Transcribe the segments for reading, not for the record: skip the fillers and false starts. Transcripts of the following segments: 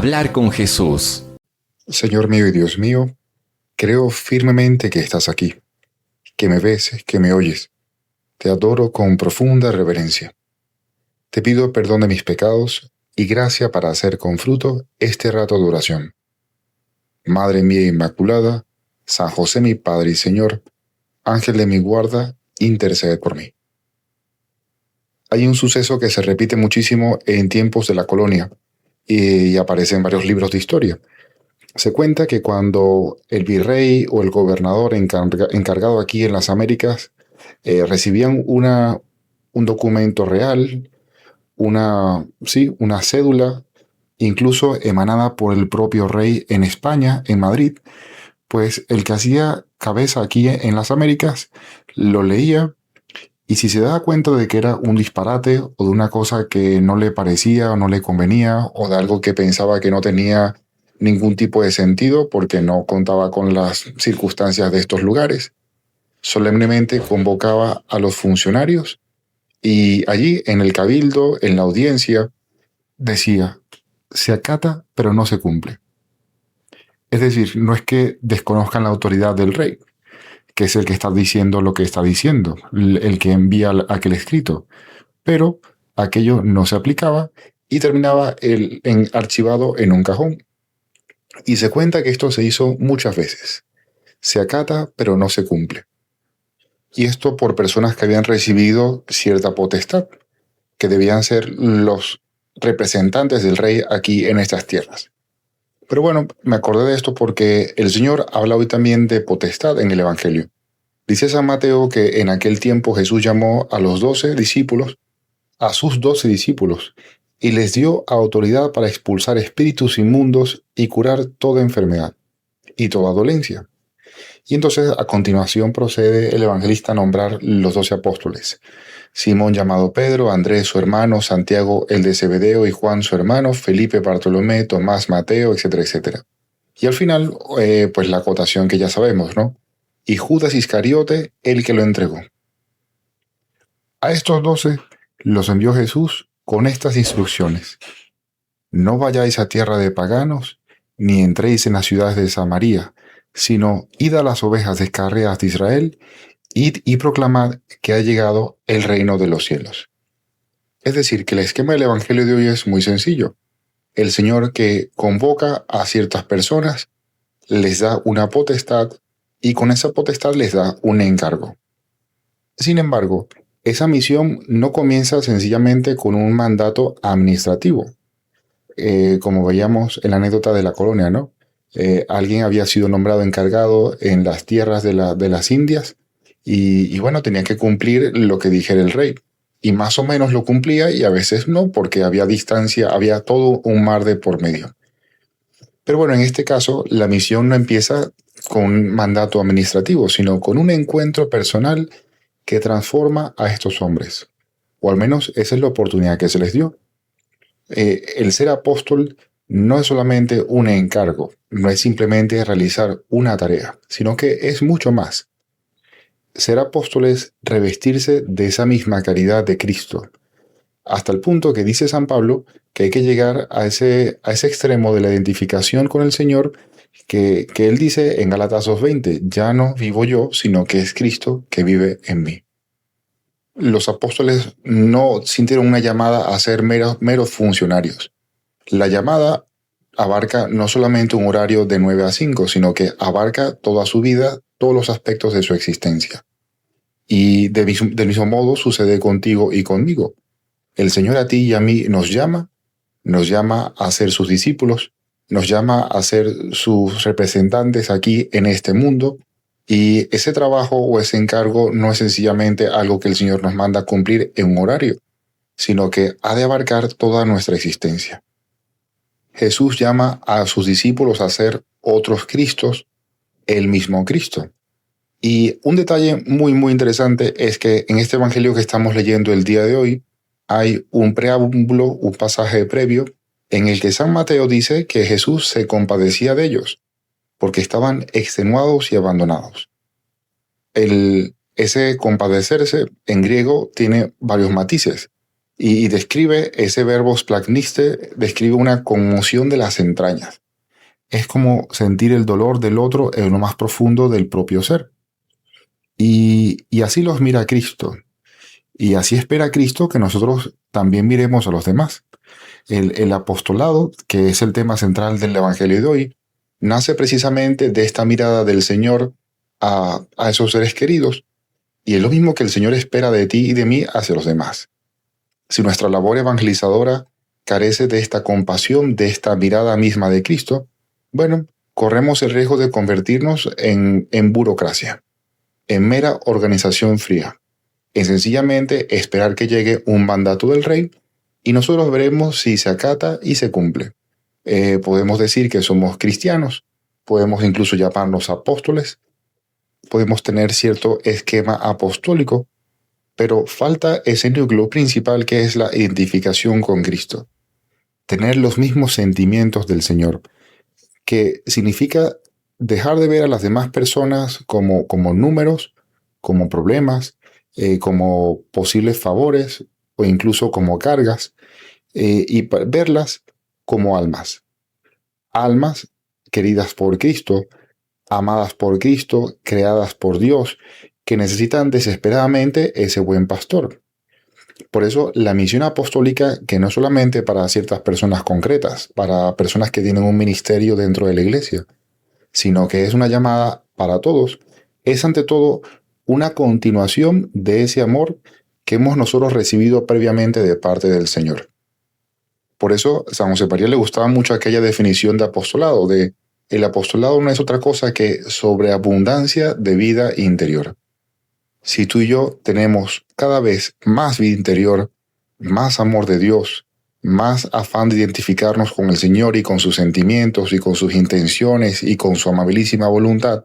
Hablar con Jesús. Señor mío y Dios mío, creo firmemente que estás aquí, que me ves, que me oyes. Te adoro con profunda reverencia. Te pido perdón de mis pecados y gracia para hacer con fruto este rato de oración. Madre mía Inmaculada, San José mi Padre y Señor, Ángel de mi guarda, intercede por mí. Hay un suceso que se repite muchísimo en tiempos de la colonia y aparece en varios libros de historia. Se cuenta que cuando el virrey o el gobernador encargado aquí en las Américas recibían un documento real, una cédula, incluso emanada por el propio rey en España, en Madrid, pues el que hacía cabeza aquí en las Américas lo leía y si se daba cuenta de que era un disparate o de una cosa que no le parecía o no le convenía o de algo que pensaba que no tenía ningún tipo de sentido porque no contaba con las circunstancias de estos lugares, solemnemente convocaba a los funcionarios y allí en el cabildo, en la audiencia, decía, se acata pero no se cumple. Es decir, no es que desconozcan la autoridad del rey, que es el que está diciendo lo que está diciendo, el que envía aquel escrito, pero aquello no se aplicaba y terminaba archivado en un cajón. Y se cuenta que esto se hizo muchas veces. Se acata, pero no se cumple. Y esto por personas que habían recibido cierta potestad, que debían ser los representantes del rey aquí en estas tierras. Pero bueno, me acordé de esto porque el Señor habla hoy también de potestad en el Evangelio. Dice San Mateo que en aquel tiempo Jesús llamó a los 12 discípulos, a sus 12 discípulos, y les dio autoridad para expulsar espíritus inmundos y curar toda enfermedad y toda dolencia. Y entonces a continuación procede el evangelista a nombrar los 12 apóstoles. Simón llamado Pedro, Andrés su hermano, Santiago el de Zebedeo y Juan su hermano, Felipe, Bartolomé, Tomás, Mateo, etcétera, etcétera. Y al final, pues la acotación que ya sabemos, ¿no? Y Judas Iscariote, el que lo entregó. A estos 12 los envió Jesús con estas instrucciones. No vayáis a tierra de paganos, ni entréis en las ciudades de Samaria, sino id a las ovejas descarriadas de Israel, id y proclamad que ha llegado el reino de los cielos. Es decir, que el esquema del Evangelio de hoy es muy sencillo. El Señor que convoca a ciertas personas, les da una potestad y con esa potestad les da un encargo. Sin embargo, esa misión no comienza sencillamente con un mandato administrativo, como veíamos en la anécdota de la colonia, ¿no? Alguien había sido nombrado encargado en las tierras de las Indias y bueno, tenía que cumplir lo que dijera el rey. Y más o menos lo cumplía y a veces no, porque había distancia, había todo un mar de por medio. Pero bueno, en este caso, la misión no empieza con un mandato administrativo, sino con un encuentro personal que transforma a estos hombres. O al menos esa es la oportunidad que se les dio. El ser apóstol no es solamente un encargo, no es simplemente realizar una tarea, sino que es mucho más. Ser apóstol es revestirse de esa misma caridad de Cristo, hasta el punto que dice San Pablo que hay que llegar a ese extremo de la identificación con el Señor que él dice en Gálatas 2:20, ya no vivo yo, sino que es Cristo que vive en mí. Los apóstoles no sintieron una llamada a ser meros funcionarios. La llamada abarca no solamente un horario de 9 a 5, sino que abarca toda su vida, todos los aspectos de su existencia. Y del mismo modo sucede contigo y conmigo. El Señor a ti y a mí nos llama a ser sus discípulos, nos llama a ser sus representantes aquí en este mundo. Y ese trabajo o ese encargo no es sencillamente algo que el Señor nos manda a cumplir en un horario, sino que ha de abarcar toda nuestra existencia. Jesús llama a sus discípulos a ser otros Cristos, el mismo Cristo. Y un detalle muy, muy interesante es que en este evangelio que estamos leyendo el día de hoy, hay un preámbulo, un pasaje previo, en el que San Mateo dice que Jesús se compadecía de ellos, porque estaban extenuados y abandonados. Ese compadecerse en griego tiene varios matices. Y describe ese verbo splacniste, describe una conmoción de las entrañas. Es como sentir el dolor del otro en lo más profundo del propio ser. Y así los mira Cristo. Y así espera Cristo que nosotros también miremos a los demás. El apostolado, que es el tema central del Evangelio de hoy, nace precisamente de esta mirada del Señor a esos seres queridos. Y es lo mismo que el Señor espera de ti y de mí hacia los demás. Si nuestra labor evangelizadora carece de esta compasión, de esta mirada misma de Cristo, bueno, corremos el riesgo de convertirnos en burocracia, en mera organización fría, en sencillamente esperar que llegue un mandato del rey y nosotros veremos si se acata y se cumple. Podemos decir que somos cristianos, podemos incluso llamarnos apóstoles, podemos tener cierto esquema apostólico, pero falta ese núcleo principal que es la identificación con Cristo. Tener los mismos sentimientos del Señor, que significa dejar de ver a las demás personas como números, como problemas, como posibles favores o incluso como cargas, y verlas como almas. Almas queridas por Cristo, amadas por Cristo, creadas por Dios, que necesitan desesperadamente ese buen pastor. Por eso la misión apostólica, que no solamente para ciertas personas concretas, para personas que tienen un ministerio dentro de la iglesia, sino que es una llamada para todos, es ante todo una continuación de ese amor que hemos nosotros recibido previamente de parte del Señor. Por eso a San José María le gustaba mucho aquella definición de apostolado, de el apostolado no es otra cosa que sobreabundancia de vida interior. Si tú y yo tenemos cada vez más vida interior, más amor de Dios, más afán de identificarnos con el Señor y con sus sentimientos y con sus intenciones y con su amabilísima voluntad,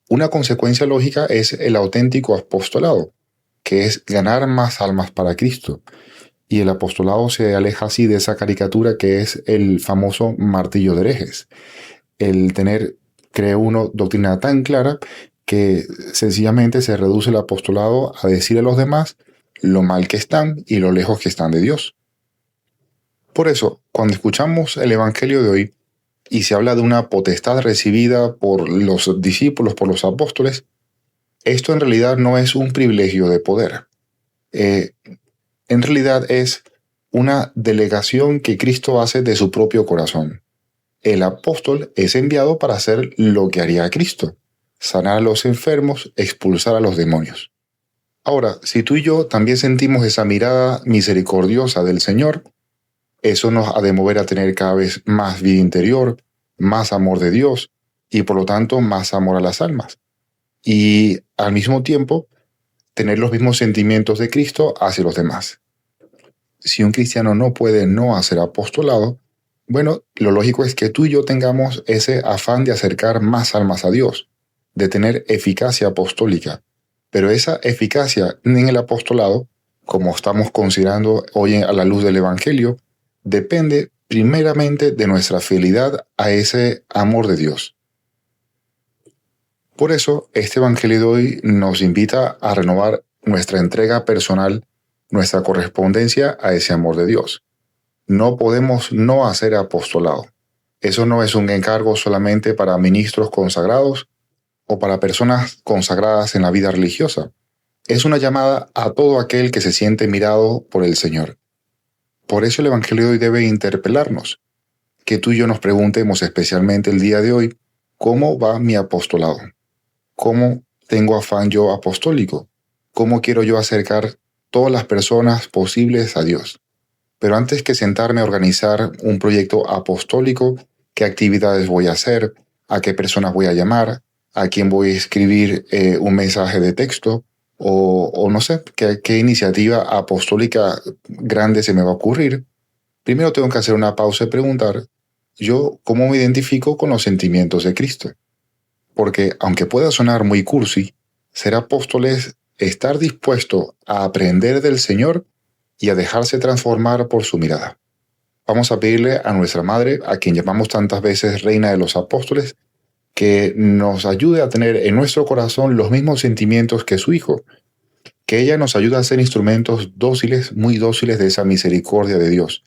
una consecuencia lógica es el auténtico apostolado, que es ganar más almas para Cristo. Y el apostolado se aleja así de esa caricatura que es el famoso martillo de herejes. El tener, cree uno, doctrina tan clara que sencillamente se reduce el apostolado a decir a los demás lo mal que están y lo lejos que están de Dios. Por eso, cuando escuchamos el Evangelio de hoy y se habla de una potestad recibida por los discípulos, por los apóstoles, esto en realidad no es un privilegio de poder. En realidad es una delegación que Cristo hace de su propio corazón. El apóstol es enviado para hacer lo que haría Cristo: sanar a los enfermos, expulsar a los demonios. Ahora, si tú y yo también sentimos esa mirada misericordiosa del Señor, eso nos ha de mover a tener cada vez más vida interior, más amor de Dios y por lo tanto más amor a las almas. Y al mismo tiempo, tener los mismos sentimientos de Cristo hacia los demás. Si un cristiano no puede no hacer apostolado, bueno, lo lógico es que tú y yo tengamos ese afán de acercar más almas a Dios, de tener eficacia apostólica. Pero esa eficacia en el apostolado, como estamos considerando hoy a la luz del Evangelio, depende primeramente de nuestra fidelidad a ese amor de Dios. Por eso, este Evangelio de hoy nos invita a renovar nuestra entrega personal, nuestra correspondencia a ese amor de Dios. No podemos no hacer apostolado. Eso no es un encargo solamente para ministros consagrados o para personas consagradas en la vida religiosa. Es una llamada a todo aquel que se siente mirado por el Señor. Por eso el Evangelio de hoy debe interpelarnos, que tú y yo nos preguntemos especialmente el día de hoy, ¿cómo va mi apostolado? ¿Cómo tengo afán yo apostólico? ¿Cómo quiero yo acercar todas las personas posibles a Dios? Pero antes que sentarme a organizar un proyecto apostólico, ¿qué actividades voy a hacer? ¿A qué personas voy a llamar? ¿A quién voy a escribir un mensaje de texto? O no sé, ¿qué iniciativa apostólica grande se me va a ocurrir? Primero tengo que hacer una pausa y preguntar, ¿yo cómo me identifico con los sentimientos de Cristo? Porque aunque pueda sonar muy cursi, ser apóstol es estar dispuesto a aprender del Señor y a dejarse transformar por su mirada. Vamos a pedirle a nuestra Madre, a quien llamamos tantas veces Reina de los Apóstoles, que nos ayude a tener en nuestro corazón los mismos sentimientos que su Hijo, que ella nos ayuda a ser instrumentos dóciles, muy dóciles de esa misericordia de Dios,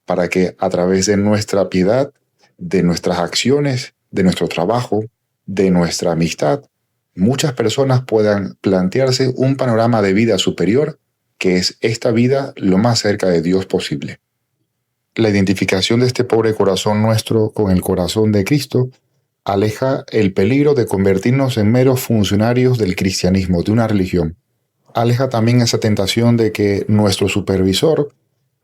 para que a través de nuestra piedad, de nuestras acciones, de nuestro trabajo, de nuestra amistad, muchas personas puedan plantearse un panorama de vida superior, que es esta vida lo más cerca de Dios posible. La identificación de este pobre corazón nuestro con el corazón de Cristo aleja el peligro de convertirnos en meros funcionarios del cristianismo, de una religión. Aleja también esa tentación de que nuestro supervisor,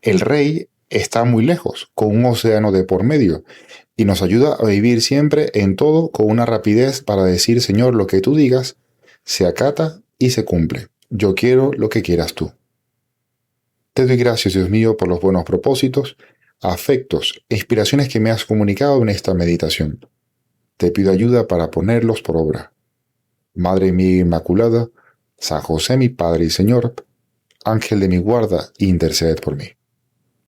el rey, está muy lejos, con un océano de por medio, y nos ayuda a vivir siempre en todo con una rapidez para decir, Señor, lo que tú digas, se acata y se cumple. Yo quiero lo que quieras tú. Te doy gracias, Dios mío, por los buenos propósitos, afectos e inspiraciones que me has comunicado en esta meditación. Te pido ayuda para ponerlos por obra. Madre mía Inmaculada, San José mi Padre y Señor, Ángel de mi guarda, interced por mí.